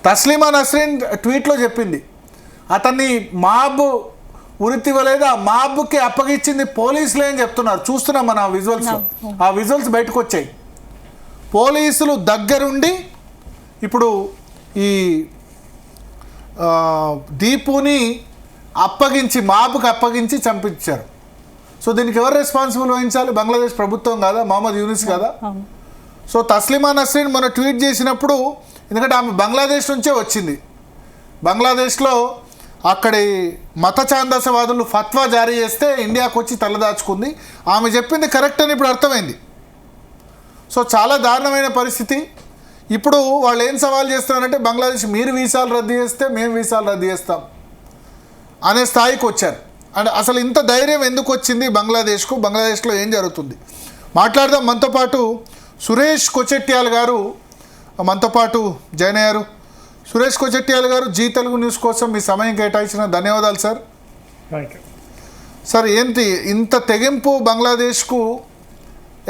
తస్లీమా నస్రీన్ ట్వీట్లో చెప్పింది అతన్ని మాబ్ ఉరితివ్వలేదు, ఆ మాబ్కి అప్పగించింది పోలీసులే అని చెప్తున్నారు. చూస్తున్నాం మన విజువల్స్, ఆ విజువల్స్ బయటకు వచ్చాయి. పోలీసులు దగ్గరుండి ఇప్పుడు ఈ దీపుని అప్పగించి మాబ్కి అప్పగించి చంపించారు. సో దీనికి ఎవరు రెస్పాన్సిబుల్ వహించాలి? బంగ్లాదేశ్ ప్రభుత్వం కాదా? మహమ్మద్ యూనిస్ కాదా? సో తస్లీమా నస్రీన్ మొన్న ట్వీట్ చేసినప్పుడు, ఎందుకంటే ఆమె బంగ్లాదేశ్ నుంచే వచ్చింది, బంగ్లాదేశ్లో అక్కడి మత ఛాందసవాదులు ఫత్వా జారీ చేస్తే ఇండియాకు వచ్చి తలదాచుకుంది. ఆమె చెప్పింది కరెక్ట్ అని ఇప్పుడు అర్థమైంది. సో చాలా దారుణమైన పరిస్థితి. ఇప్పుడు వాళ్ళు ఏం సవాల్ చేస్తున్నారంటే బంగ్లాదేశ్ మీరు వీసాలు రద్దు చేస్తే మేము వీసాలు రద్దు చేస్తాం అనే స్థాయికి వచ్చారు. అండ్ అసలు ఇంత ధైర్యం ఎందుకు వచ్చింది బంగ్లాదేశ్కు? బంగ్లాదేశ్లో ఏం జరుగుతుంది మాట్లాడదాం. మనతో పాటు సురేష్ కొచెట్యాల్ గారు మనతో పాటు జాయిన్ అయ్యారు. సురేష్ కొచెట్యాల్ గారు, జీ తెలుగు న్యూస్ కోసం మీ సమయం కేటాయించిన ధన్యవాదాలు సార్. సార్ ఏంటి ఇంత తెగింపు బంగ్లాదేశ్కు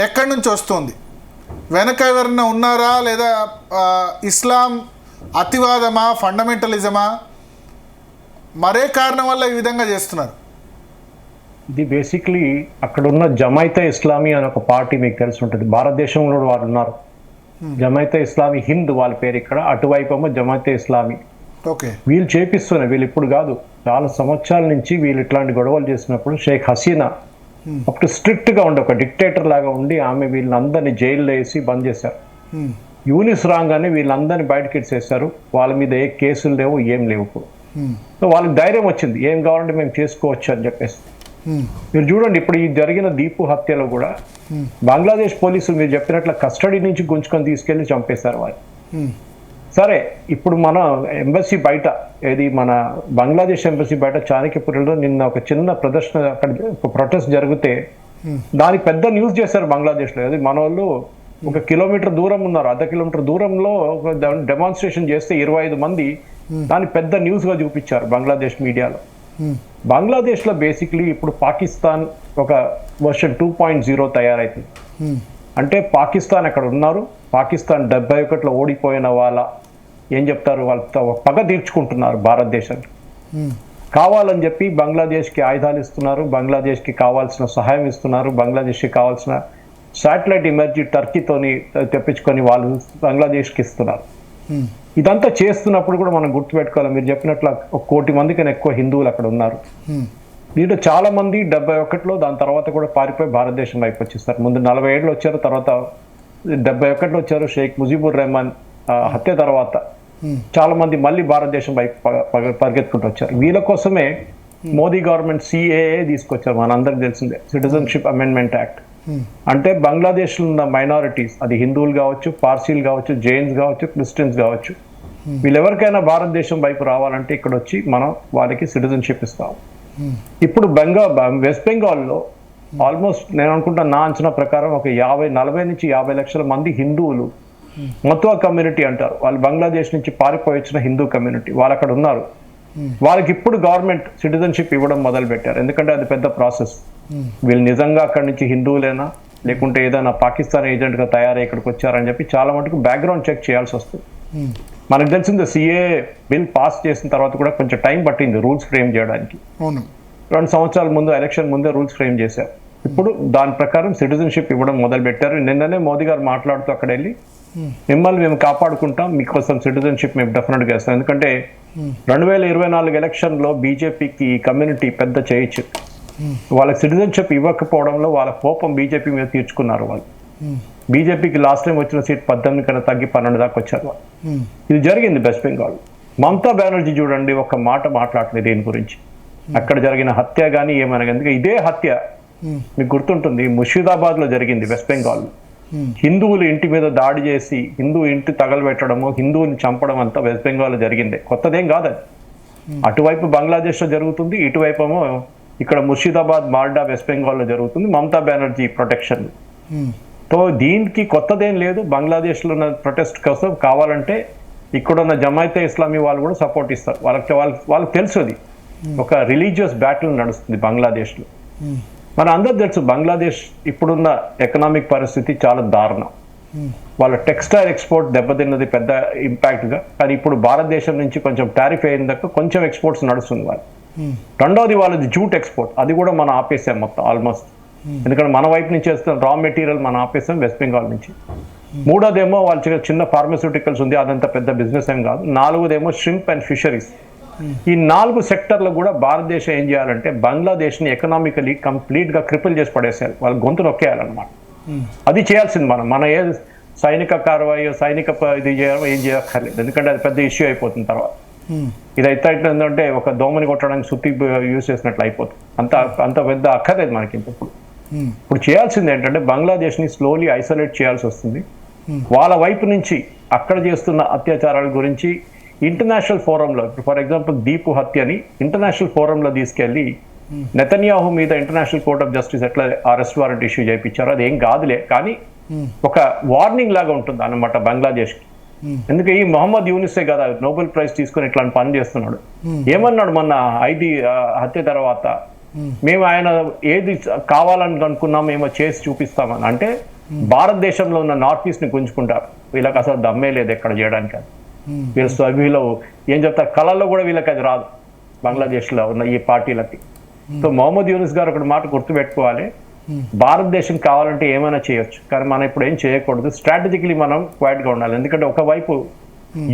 ఎక్కడి నుంచి వస్తుంది? వెనక ఎవరైనా ఉన్నారా, లేదా ఇస్లాం అతివాదమా, ఫండమెంటలిజమా, మరే కారణం వల్ల ఈ విధంగా చేస్తున్నారు? ఇది బేసిక్లీ అక్కడ ఉన్న జమైతే ఇస్లామీ అని ఒక పార్టీ మీకు తెలిసి ఉంటుంది, భారతదేశంలో వారు ఉన్నారు. జమైతే ఇస్లామీ హింద్ వాళ్ళ పేరు, ఇక్కడ అటువైపు జమైతే ఇస్లామీ. ఓకే, వీళ్ళు చేపిస్తున్నారు, వీళ్ళు ఇప్పుడు కాదు, చాలా సంవత్సరాల నుంచి వీళ్ళు ఇట్లాంటి గొడవలు చేసినప్పుడు షేక్ హసీనా అప్పుడు స్ట్రిక్ట్గా ఉండి ఒక డిక్టేటర్ లాగా ఉండి ఆమె వీళ్ళందరినీ జైల్లో వేసి బంద్ చేశారు. యూనిస్ రాగానే వీళ్ళందరినీ బయటకి ఇచ్చేసారు. వాళ్ళ మీద ఏ కేసులు లేవు, ఏం లేవు. ఇప్పుడు సో వాళ్ళకి ధైర్యం వచ్చింది, ఏం కావాలంటే మేము చేసుకోవచ్చు అని చెప్పేసి. మీరు చూడండి, ఇప్పుడు ఈ జరిగిన దీపు హత్యలో కూడా బంగ్లాదేశ్ పోలీసులు మీరు చెప్పినట్లు కస్టడీ నుంచి గుంజుకొని తీసుకెళ్లి చంపేశారు వాళ్ళు. సరే, ఇప్పుడు మన ఎంబసీ బయట, ఏది మన బంగ్లాదేశ్ ఎంబసీ బయట చాణక్యపురంలో నిన్న ఒక చిన్న ప్రదర్శన, అక్కడ ఒక ప్రొటెస్ట్ జరిగితే దానికి పెద్ద న్యూస్ చేశారు బంగ్లాదేశ్లో. అది మన వాళ్ళు ఒక కిలోమీటర్ దూరం ఉన్నారు, అర్ధ కిలోమీటర్ దూరంలో ఒక డెమాన్స్ట్రేషన్ చేస్తే 25 మంది దాన్ని పెద్ద న్యూస్గా చూపించారు బంగ్లాదేశ్ మీడియాలో. బంగ్లాదేశ్లో బేసిక్లీ ఇప్పుడు పాకిస్తాన్ ఒక వర్షన్ 2.0 తయారైతుంది. అంటే పాకిస్తాన్ అక్కడ ఉన్నారు, పాకిస్తాన్ 71లో ఓడిపోయిన వాళ్ళ ఏం చెప్తారు, వాళ్ళతో పగ తీర్చుకుంటున్నారు భారతదేశానికి. కావాలని చెప్పి బంగ్లాదేశ్కి ఆయుధాలు ఇస్తున్నారు, బంగ్లాదేశ్కి కావాల్సిన సహాయం ఇస్తున్నారు, బంగ్లాదేశ్కి కావాల్సిన శాటిలైట్ ఎనర్జీ టర్కీతోని తెప్పించుకొని వాళ్ళు బంగ్లాదేశ్కి ఇస్తున్నారు. ఇదంతా చేస్తున్నప్పుడు కూడా మనం గుర్తుపెట్టుకోవాలి, మీరు చెప్పినట్లు 1 కోటి మంది కన్నా ఎక్కువ హిందువులు అక్కడ ఉన్నారు. దీంట్లో చాలా మంది 71లో దాని తర్వాత కూడా పారిపోయి భారతదేశం వైపు వచ్చేస్తారు. ముందు 47లో వచ్చారు, తర్వాత 71లో వచ్చారు. షేక్ ముజీబుర్ రెహమాన్ హత్య తర్వాత చాలా మంది మళ్ళీ భారతదేశం వైపు పరిగెత్తుకుంటూ వచ్చారు. వీళ్ళ కోసమే మోదీ గవర్నమెంట్ సిఏఏ తీసుకొచ్చారు, మనందరికి తెలిసిందే, సిటిజన్షిప్ అమెండ్మెంట్ యాక్ట్. అంటే బంగ్లాదేశ్లో ఉన్న మైనారిటీస్, అది హిందువులు కావచ్చు, పార్సీలు కావచ్చు, జైన్స్ కావచ్చు, క్రిస్టియన్స్ కావచ్చు, వీళ్ళెవరికైనా భారతదేశం వైపు రావాలంటే ఇక్కడ వచ్చి మనం వాళ్ళకి సిటిజన్షిప్ ఇస్తాం. ఇప్పుడు వెస్ట్ బెంగాల్లో ఆల్మోస్ట్ నేను అనుకుంటా, నా అంచనా ప్రకారం ఒక 40 నుంచి 50 లక్షల మంది హిందువులు, మతువా కమ్యూనిటీ అంటారు, వాళ్ళు బంగ్లాదేశ్ నుంచి పారిపోయి వచ్చిన హిందూ కమ్యూనిటీ, వాళ్ళు అక్కడ ఉన్నారు. వాళ్ళకి ఇప్పుడు గవర్నమెంట్ సిటిజన్షిప్ ఇవ్వడం మొదలు పెట్టారు, ఎందుకంటే అది పెద్ద ప్రాసెస్. వీళ్ళు నిజంగా అక్కడి నుంచి హిందువులేనా లేకుంటే ఏదైనా పాకిస్తాన్ ఏజెంట్గా తయారై ఇక్కడికి వచ్చారని చెప్పి చాలా మటుకు బ్యాక్గ్రౌండ్ చెక్ చేయాల్సి వస్తుంది. మనకు తెలిసింది సిఏ బిల్ పాస్ చేసిన తర్వాత కూడా కొంచెం టైం పట్టింది రూల్స్ ఫ్రేమ్ చేయడానికి. 2 సంవత్సరాల ముందు ఎలక్షన్ ముందే రూల్స్ ఫ్రేమ్ చేశారు. ఇప్పుడు దాని ప్రకారం సిటిజన్షిప్ ఇవ్వడం మొదలు పెట్టారు. నిన్ననే మోదీ గారు మాట్లాడుతూ అక్కడ వెళ్ళి మిమ్మల్ని మేము కాపాడుకుంటాం, మీకోసం సిటిజన్షిప్ మేము డెఫినెట్గా ఇస్తాం. ఎందుకంటే 2024 ఎలక్షన్లో బీజేపీకి ఈ కమ్యూనిటీ పెద్ద చేయొచ్చు, వాళ్ళకి సిటిజన్షిప్ ఇవ్వకపోవడంలో వాళ్ళ కోపం బీజేపీ మీద తీర్చుకున్నారు వాళ్ళు. బీజేపీకి లాస్ట్ టైం వచ్చిన సీట్ 18 కన్నా తగ్గి 12 దాకా వచ్చారు వాళ్ళు. ఇది జరిగింది వెస్ట్ బెంగాల్. మమతా బెనర్జీ చూడండి, ఒక మాట మాట్లాడలేదు దీని గురించి, అక్కడ జరిగిన హత్య కానీ ఏమైనా. ఎందుకంటే ఇదే హత్య మీకు గుర్తుంటుంది, ముర్షిదాబాద్లో జరిగింది వెస్ట్ బెంగాల్లో. హిందువులు ఇంటి మీద దాడి చేసి హిందూ ఇంటి తగలబెట్టడము, హిందువుని చంపడం అంతా వెస్ట్ బెంగాల్లో జరిగిందే, కొత్తదేం కాదు అది. అటువైపు బంగ్లాదేశ్లో జరుగుతుంది, ఇటువైపు ఏమో ఇక్కడ ముర్షిదాబాద్, మాల్డా, వెస్ట్ బెంగాల్లో జరుగుతుంది. మమతా బెనర్జీ ప్రొటెక్షన్. సో దీనికి కొత్తదేం లేదు. బంగ్లాదేశ్లో ఉన్న ప్రొటెస్ట్ కోసం కావాలంటే ఇక్కడున్న జమైతే ఇస్లామీ వాళ్ళు కూడా సపోర్ట్ ఇస్తారు. వాళ్ళకి తెలుసు అది ఒక రిలీజియస్ బ్యాటిల్ నడుస్తుంది బంగ్లాదేశ్లో. మన అందరూ తెలుసు బంగ్లాదేశ్ ఇప్పుడున్న ఎకనామిక్ పరిస్థితి చాలా దారుణం. వాళ్ళ టెక్స్టైల్ ఎక్స్పోర్ట్ దెబ్బతిన్నది పెద్ద ఇంపాక్ట్గా. కానీ ఇప్పుడు భారతదేశం నుంచి కొంచెం టారిఫ్ అయిన దాకా కొంచెం ఎక్స్పోర్ట్స్ నడుస్తుంది వాళ్ళు. రెండోది వాళ్ళది జూట్ ఎక్స్పోర్ట్, అది కూడా మనం ఆపేసాం మొత్తం ఆల్మోస్ట్. ఎందుకంటే మన వైపు నుంచి వేస్తున్న రా మెటీరియల్ మనం ఆపేసాం వెస్ట్ బెంగాల్ నుంచి. మూడోదేమో వాళ్ళ చిన్న ఫార్మస్యూటికల్స్ ఉంది, అదంతా పెద్ద బిజినెస్ ఏం కాదు. నాలుగోదేమో షింప్ అండ్ ఫిషరీస్. ఈ 4 సెక్టర్లు కూడా భారతదేశం ఏం చేయాలంటే బంగ్లాదేశ్ని ఎకనామికలీ కంప్లీట్గా క్రిపుల్ చేసి పడేసేయాలి, వాళ్ళ గొంతు నొక్కేయాలన్నమాట. అది చేయాల్సింది మన ఏ సైనిక కార్వాయి సైనిక ఇది చేయడం ఏం చేయక్కర్లేదు, ఎందుకంటే అది పెద్ద ఇష్యూ అయిపోతుంది తర్వాత. ఇది అయితే ఏంటంటే ఒక దోమని కొట్టడానికి సుత్తి యూజ్ చేసినట్లు అయిపోతుంది, అంత పెద్ద అక్కర్లేదు మనకి. ఇప్పుడు చేయాల్సింది ఏంటంటే బంగ్లాదేశ్ని స్లోలీ ఐసోలేట్ చేయాల్సి వస్తుంది. వాళ్ళ వైపు నుంచి అక్కడ చేస్తున్న అత్యాచారాల గురించి ఇంటర్నేషనల్ ఫోరంలో, ఇప్పుడు ఫర్ ఎగ్జాంపుల్ దీపు హత్యని ఇంటర్నేషనల్ ఫోరంలో తీసుకెళ్లి నెతన్యాహు మీద ఇంటర్నేషనల్ కోర్ట్ ఆఫ్ జస్టిస్ ఎట్లా అరెస్ట్ వారెంట్ ఇష్యూ చేయించారో అది ఏం కాదులే, కానీ ఒక వార్నింగ్ లాగా ఉంటుంది అన్నమాట బంగ్లాదేశ్కి. ఎందుకంటే ఈ మొహమ్మద్ యూనిసే కదా నోబెల్ ప్రైజ్ తీసుకుని ఇట్లాంటి పని చేస్తున్నాడు. ఏమన్నాడు మొన్న ఐడి హత్య తర్వాత, మేము ఆయన ఏది కావాలని అనుకున్నాం ఏమో చేసి చూపిస్తామని. అంటే భారతదేశంలో ఉన్న నార్త్ ఈస్ట్ ని గుంజుకుంటారు, వీళ్ళకి అసలు దమ్మే లేదు ఎక్కడ చేయడానికి. వీళ్ళు ఏం చెప్తారు, కళల్లో కూడా వీళ్ళకి అది రాదు బంగ్లాదేశ్లో ఉన్న ఈ పార్టీలకి. సో మొహమ్మద్ యూనిస్ గారు ఒకటి మాట గుర్తుపెట్టుకోవాలి, భారతదేశం కావాలంటే ఏమైనా చేయొచ్చు, కానీ మనం ఇప్పుడు ఏం చేయకూడదు. స్ట్రాటజికలీ మనం క్వైట్గా ఉండాలి. ఎందుకంటే ఒకవైపు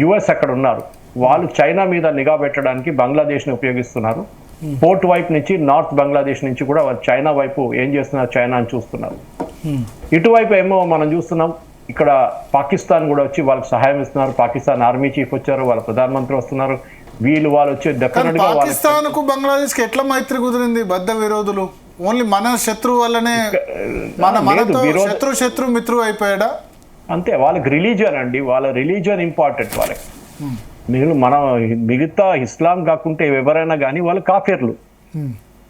యుఎస్ అక్కడ ఉన్నారు, వాళ్ళు చైనా మీద నిఘా పెట్టడానికి బంగ్లాదేశ్ని ఉపయోగిస్తున్నారు. పోర్ట్ వైపు నుంచి నార్త్ బంగ్లాదేశ్ నుంచి కూడా చైనా వైపు ఏం చేస్తున్నారు, చైనా అని చూస్తున్నారు. ఇటువైపు ఏమో మనం చూస్తున్నాం, ఇక్కడ పాకిస్తాన్ కూడా వచ్చి వాళ్ళకి సహాయం ఇస్తున్నారు. పాకిస్తాన్ ఆర్మీ చీఫ్ వచ్చారు, వాళ్ళ ప్రధానమంత్రి వస్తున్నారు, వాళ్ళు వచ్చి డెఫినెట్గా పాకిస్తాన్ కు బంగ్లాదేశ్ కి ఎట్లా మైత్రి కుదిరింది? బద్ద విరోధులు, ఓన్లీ మన శత్రువు వల్లనే శత్రు మిత్రువు అయిపోయాడా? అంతే, వాళ్ళకి రిలీజియన్ అండి, వాళ్ళ రిలీజియన్ ఇంపార్టెంట్ వాళ్ళకి. మన మిగతా ఇస్లాం కాకుంటే ఎవరైనా కానీ వాళ్ళు కాఫీర్లు.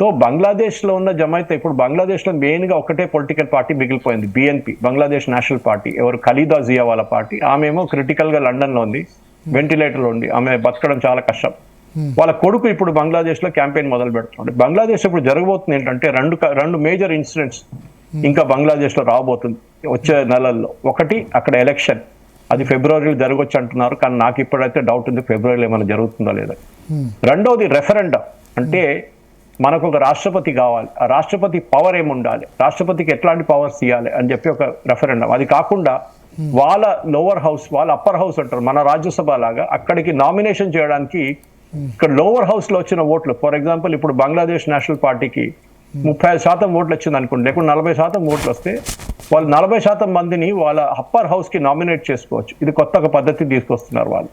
తో బంగ్లాదేశ్లో ఉన్న జమైత్, ఇప్పుడు బంగ్లాదేశ్లో మెయిన్గా ఒకటే పొలిటికల్ పార్టీ మిగిలిపోయింది, బిఎన్పి, బంగ్లాదేశ్ నేషనల్ పార్టీ. ఎవరు ఖలీదా జియా వాళ్ళ పార్టీ, ఆమెమో క్రిటికల్గా లండన్లో ఉంది, వెంటిలేటర్లో ఉంది, ఆమె బతకడం చాలా కష్టం. వాళ్ళ కొడుకు ఇప్పుడు బంగ్లాదేశ్లో క్యాంపెయిన్ మొదలు పెడుతున్నాడు. బంగ్లాదేశ్ ఇప్పుడు జరగబోతుంది ఏంటంటే రెండు మేజర్ ఇన్సిడెంట్స్ ఇంకా బంగ్లాదేశ్లో రాబోతుంది వచ్చే నెలల్లో. ఒకటి అక్కడ ఎలక్షన్, అది ఫిబ్రవరిలో జరగవచ్చు అంటున్నారు, కానీ నాకు ఇప్పుడైతే డౌట్ ఉంది ఫిబ్రవరిలో ఏమైనా జరుగుతుందో లేదో. రెండవది రెఫరెండం, అంటే మనకు ఒక రాష్ట్రపతి కావాలి, ఆ రాష్ట్రపతి పవర్ ఏముండాలి, రాష్ట్రపతికి ఎట్లాంటి పవర్స్ ఇవ్వాలి అని చెప్పి ఒక రెఫరెండం. అది కాకుండా వాళ్ళ లోవర్ హౌస్, వాళ్ళ అప్పర్ హౌస్ అంటారు మన రాజ్యసభ లాగా, అక్కడికి నామినేషన్ చేయడానికి ఇక్కడ లోవర్ హౌస్ లో వచ్చిన ఓట్లు, ఫర్ ఎగ్జాంపుల్ ఇప్పుడు బంగ్లాదేశ్ నేషనల్ పార్టీకి 35% ఓట్లు వచ్చింది అనుకోండి, లేకుంటే 40% ఓట్లు వస్తే వాళ్ళు 40% మందిని వాళ్ళ అప్పర్ హౌస్ కి నామినేట్ చేసుకోవచ్చు. ఇది కొత్త ఒక పద్ధతి తీసుకొస్తున్నారు వాళ్ళు.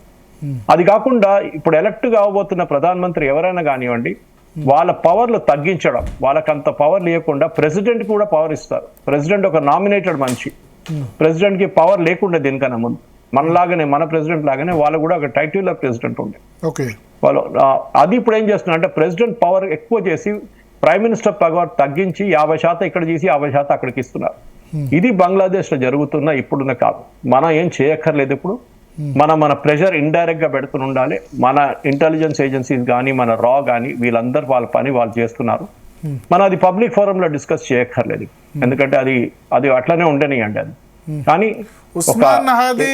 అది కాకుండా ఇప్పుడు ఎలక్ట్ కావబోతున్న ప్రధానమంత్రి ఎవరైనా కానివ్వండి, వాళ్ళ పవర్లు తగ్గించడం, వాళ్ళకంత పవర్ లేకుండా ప్రెసిడెంట్ కూడా పవర్ ఇస్తారు. ప్రెసిడెంట్ ఒక నామినేటెడ్ మనిషి, ప్రెసిడెంట్ కి పవర్ లేకుండా దీనికన్నా ముందు మనలాగానే మన ప్రెసిడెంట్ లాగానే వాళ్ళు కూడా ఒక టైటిల్ ప్రెసిడెంట్ ఉండే వాళ్ళు. అది ఇప్పుడు ఏం చేస్తున్నారు అంటే ప్రెసిడెంట్ పవర్ ఎక్కువ చేసి ప్రైమ్ మినిస్టర్ పవర్ తగ్గించి 50% ఇక్కడ చేసి 50% అక్కడికి ఇస్తున్నారు. ఇది బంగ్లాదేశ్ లో జరుగుతున్న ఇప్పుడున్న కాదు. మనం ఏం చేయక్కర్లేదు. ఇప్పుడు మన ప్రెషర్ ఇండైరెక్ట్ గా పెడుతూ ఉండాలి. మన ఇంటెలిజెన్స్ ఏజెన్సీస్ కానీ మన రా కానీ వీళ్ళందరూ వాళ్ళ పని వాళ్ళు చేస్తున్నారు. మనం అది పబ్లిక్ ఫోరంలో డిస్కస్ చేయక్కర్లేదు, ఎందుకంటే అది అట్లనే ఉండనియండి. అది కానీ ఉస్మాన్ నహాది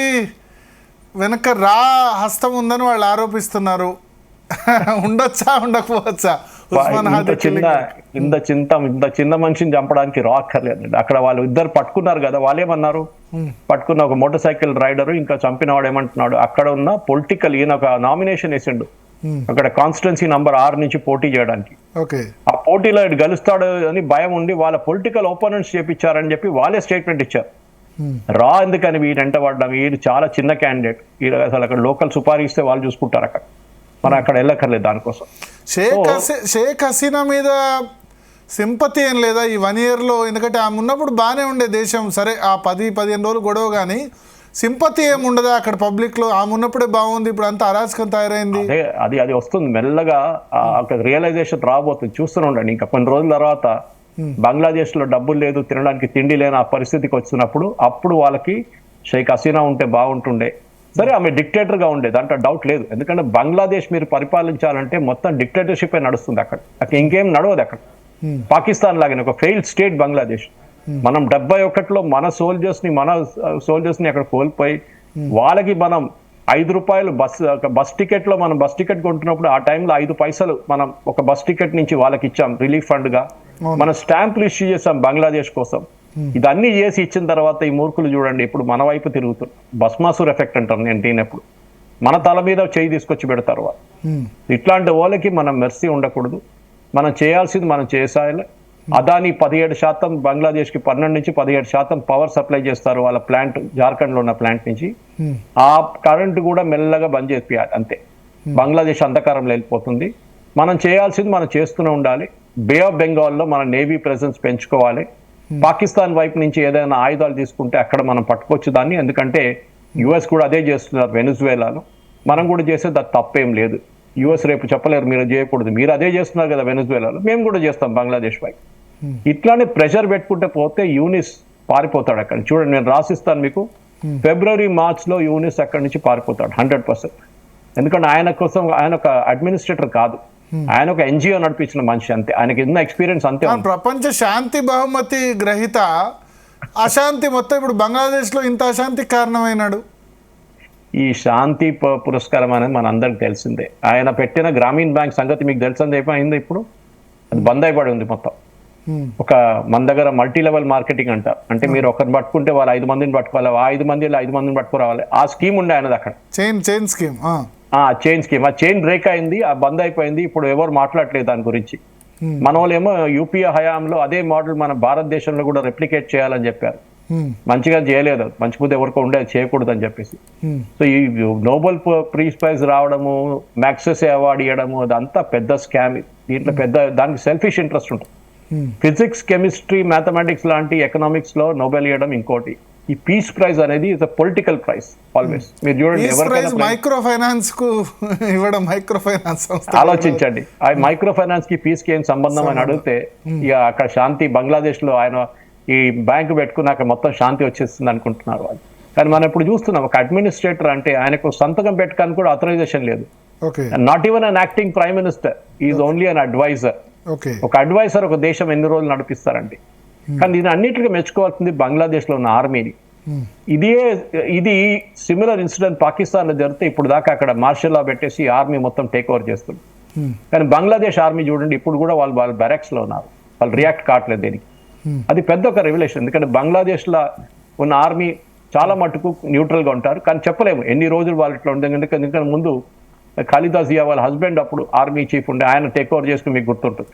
వెనక రా హస్తం ఉందని వాళ్ళు ఆరోపిస్తున్నారు. ఉండొచ్చా ఉండకపోవచ్చా? ఇంత చిన్న మనిషిని చంపడానికి రా అక్కర్లేదండి. అక్కడ వాళ్ళు ఇద్దరు పట్టుకున్నారు కదా, వాళ్ళేమన్నారు, పట్టుకున్న ఒక మోటార్ సైకిల్ రైడరు ఇంకా చంపిన వాడు ఏమంటున్నాడు, అక్కడ ఉన్న పొలిటికల్ ఈయన ఒక నామినేషన్ వేసిండు అక్కడ కాన్స్టిట్యున్సీ నంబర్ 6 నుంచి పోటీ చేయడానికి. ఆ పోటీలో గెలుస్తాడు అని భయం ఉండి వాళ్ళ పొలిటికల్ ఓపోనెంట్స్ చేపించారని చెప్పి వాళ్ళే స్టేట్మెంట్ ఇచ్చారు. రా ఎందుకని వీడంట పడ్డాం, వీడు చాలా చిన్న క్యాండిడేట్, వీడు అసలు అక్కడ లోకల్ సుపారీ ఇస్తే వాళ్ళు చూసుకుంటారు, అక్కడ మనం అక్కడ వెళ్ళక్కర్లేదు. దానికోసం షేక్ హసీనా మీద సింపతి ఏం లేదా ఈ 1 yearలో? ఎందుకంటే ఆమె ఉన్నప్పుడు బాగానే ఉండే దేశం, సరే ఆ 10-15 రోజులు గొడవ, కానీ సింపతి ఏముండదా అక్కడ పబ్లిక్ లో? ఆమె ఉన్నప్పుడే బాగుంది, ఇప్పుడు అంతా అరాచకం తయారైంది. అది వస్తుంది మెల్లగా, అక్కడ రియలైజేషన్ రాబోతుంది. చూస్తూనే ఉండండి, ఇంకా కొన్ని రోజుల తర్వాత బంగ్లాదేశ్ లో డబ్బులు లేదు, తినడానికి తిండి లేని ఆ పరిస్థితికి వచ్చినప్పుడు అప్పుడు వాళ్ళకి షేక్ హసీనా ఉంటే బాగుంటుండే. సరే ఆమె డిక్టేటర్ గా ఉండే, దాంట్లో డౌట్ లేదు. ఎందుకంటే బంగ్లాదేశ్ మీరు పరిపాలించాలంటే మొత్తం డిక్టేటర్షిప్ నడుస్తుంది అక్కడ ఇంకేం నడవదు. అక్కడ పాకిస్తాన్ లాగానే ఒక ఫెయిల్డ్ స్టేట్ బంగ్లాదేశ్. మనం 71లో మన సోల్జర్స్ని అక్కడ కోల్పోయి వాళ్ళకి మనం ₹5 బస్ టికెట్ లో మనం బస్ టికెట్ కొంటున్నప్పుడు ఆ టైంలో 5 పైసలు మనం ఒక బస్ టికెట్ నుంచి వాళ్ళకి ఇచ్చాం రిలీఫ్ ఫండ్ గా. మనం స్టాంపులు ఇష్యూ చేసాం బంగ్లాదేశ్ కోసం. ఇదన్నీ చేసి ఇచ్చిన తర్వాత ఈ మూర్ఖులు చూడండి ఇప్పుడు మన వైపు తిరుగుతున్నారు. భస్మాసుర్ ఎఫెక్ట్ అంటారు నేను దీనప్పుడు. మన తల మీద చేయి తీసుకొచ్చి పెడతారు వాళ్ళు. ఇట్లాంటి వాళ్ళకి మనం మెర్సీ ఉండకూడదు. మనం చేయాల్సింది మనం చేసాలి. అదాని 17% బంగ్లాదేశ్కి 12 నుంచి 17% పవర్ సప్లై చేస్తారు వాళ్ళ ప్లాంట్, జార్ఖండ్లో ఉన్న ప్లాంట్ నుంచి. ఆ కరెంటు కూడా మెల్లగా బంద్ చేయాలి అంతే. బంగ్లాదేశ్ అంధకారంలో వెళ్ళిపోతుంది. మనం చేయాల్సింది మనం చేస్తూనే ఉండాలి. బే ఆఫ్ బెంగాల్లో మన నేవీ ప్రెసెన్స్ పెంచుకోవాలి. పాకిస్తాన్ వైపు నుంచి ఏదైనా ఆయుధాలు తీసుకుంటే అక్కడ మనం పట్టుకోవచ్చు దాన్ని. ఎందుకంటే యుఎస్ కూడా అదే చేస్తున్నారు వెనుజువేలాలో. మనం కూడా చేసేది అది తప్పేం లేదు. యుఎస్ రేపు చెప్పలేరు మీరు చేయకూడదు, మీరు అదే చేస్తున్నారు కదా వెనుజువేలాలో, మేము కూడా చేస్తాం బంగ్లాదేశ్ వైపు. ఇట్లానే ప్రెషర్ పెట్టుకుంటే పోతే యూనిస్ పారిపోతాడు అక్కడ. చూడండి నేను రాసిస్తాను మీకు, ఫిబ్రవరి మార్చ్లో యూనిస్ అక్కడి నుంచి పారిపోతాడు 100%. ఎందుకంటే ఆయన కోసం ఆయన ఒక అడ్మినిస్ట్రేటర్ కాదు, ఆయన ఒక ఎన్జిఓ నడిపించిన మనిషి అంతే. ఆయనకి ఎన్నో ఎక్స్పీరియన్స్ అంతే. ప్రపంచ శాంతి బహుమతి గ్రహీత అశాంతి మొత్తం ఇప్పుడు బంగ్లాదేశ్లో ఇంత అశాంతికి కారణమైనాడు. ఈ శాంతి పురస్కారం అనేది మన అందరికి తెలిసిందే. ఆయన పెట్టిన గ్రామీణ బ్యాంక్ సంగతి మీకు తెలిసిందే. అయిపోయింది ఇప్పుడు అది బంద్ అయిపడి ఉంది మొత్తం. ఒక మన దగ్గర మల్టీ లెవెల్ మార్కెటింగ్ అంటారు. అంటే మీరు ఒకరిని పట్టుకుంటే వాళ్ళు 5 మందిని పట్టుకోవాలి, ఆ 5 మందిలో 5 మందిని పట్టుకురావాలి. ఆ స్కీమ్ ఉండే ఆయనది అక్కడ, చైన్ స్కీమ్. Chain scheme. ఆ చైన్ బ్రేక్ అయింది, ఆ బంద్ అయిపోయింది. ఇప్పుడు ఎవరు మాట్లాడలేదు దాని గురించి. మన వాళ్ళు ఏమో యూపీఏ హయాంలో అదే మోడల్ మన భారతదేశంలో కూడా రెప్లికేట్ చేయాలని చెప్పారు. మంచిగా చేయలేదు, మంచి బుద్ధి ఎవరికో ఉండేది చేయకూడదు అని చెప్పేసి. సో ఈ నోబెల్ పీస్ ప్రైజ్ రావడము, మ్యాక్సెస్ అవార్డు ఇవ్వడము అదంతా పెద్ద స్కామ్. దీంట్లో పెద్ద దానికి సెల్ఫిష్ ఇంట్రెస్ట్ ఉంటుంది. ఫిజిక్స్, కెమిస్ట్రీ, మ్యాథమెటిక్స్ లాంటి ఎకనామిక్స్ లో నోబెల్ ఇవ్వడం ఇంకోటి. ఈ పీస్ ప్రైజ్ అనేది ఇట్స్ పొలిటికల్ ప్రైజ్ ఆల్వేస్. మీరు చూడండి ఎవరికైనా మైక్రో ఫైనాన్స్ కు ఇవ్వడం, మైక్రో ఫైనాన్స్ ఆలోచించండి. ఆ మైక్రో ఫైనాన్స్ కి పీస్ కి ఏం సంబంధం అని అడిగితే ఇక అక్కడ శాంతి బంగ్లాదేశ్ లో ఆయన ఈ బ్యాంకు పెట్టుకున్నాక మొత్తం శాంతి వచ్చేస్తుంది అనుకుంటున్నారు వాళ్ళు. కానీ మనం ఇప్పుడు చూస్తున్నాం ఒక అడ్మినిస్ట్రేటర్ అంటే ఆయనకు సంతకం పెట్టుకోవడానికి కూడా ఆథరైజేషన్ లేదు. Not even an acting prime minister, is only an adviser. ఒక అడ్వైజర్ ఒక దేశం ఎన్ని రోజులు నడిపిస్తారండి. కానీ దీని అన్నిటికీ మెచ్చుకోవాల్సింది బంగ్లాదేశ్ లో ఉన్న ఆర్మీని. ఇది సిమిలర్ ఇన్సిడెంట్ పాకిస్తాన్ లో జరిగితే ఇప్పుడు దాకా అక్కడ మార్షల్ లా పెట్టేసి ఆర్మీ మొత్తం టేక్ ఓవర్ చేస్తుంది. కానీ బంగ్లాదేశ్ ఆర్మీ చూడండి ఇప్పుడు కూడా వాళ్ళు బ్యారక్స్ లో ఉన్నారు, వాళ్ళు రియాక్ట్ కావట్లేదు దేనికి. అది పెద్ద ఒక రెవల్యూషన్. ఎందుకంటే బంగ్లాదేశ్ లో ఉన్న ఆర్మీ చాలా మటుకు న్యూట్రల్ గా ఉంటారు. కానీ చెప్పలేము ఎన్ని రోజులు వాళ్ళు ఇట్లా ఉంటుంది. ఎందుకంటే ముందు ఖాలిదా జియా వాళ్ళ హస్బెండ్ అప్పుడు ఆర్మీ చీఫ్ ఉండే, ఆయన టేక్ ఓవర్ చేసుకుని మీకు గుర్తుంటుంది.